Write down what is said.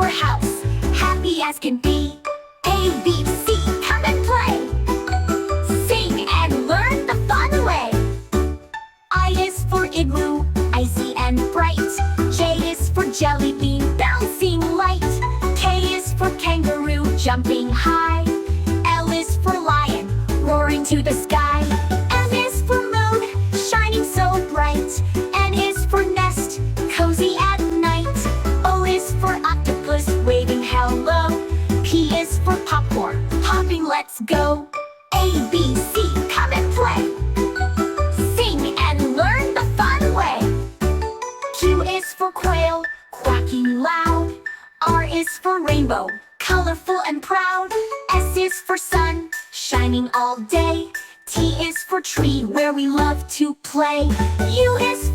for house, happy as can be. A, B, C, come and play. Sing and learn the fun way. I is for igloo, icy and bright. J is for jelly bean, bouncing light. K is for kangaroo, jumping high. L is for lion, roaring to the sky. M is for moon, shining so bright. N is for nest, cozy at night. O is for octopus, waving hello. P is for popcorn, hopping let's go. A, B, C, come and play. Sing and learn the fun way. Q is for quail, quacking loud. R is for rainbow, colorful and proud. S is for sun, shining all day. T is for tree, where we love to play. U is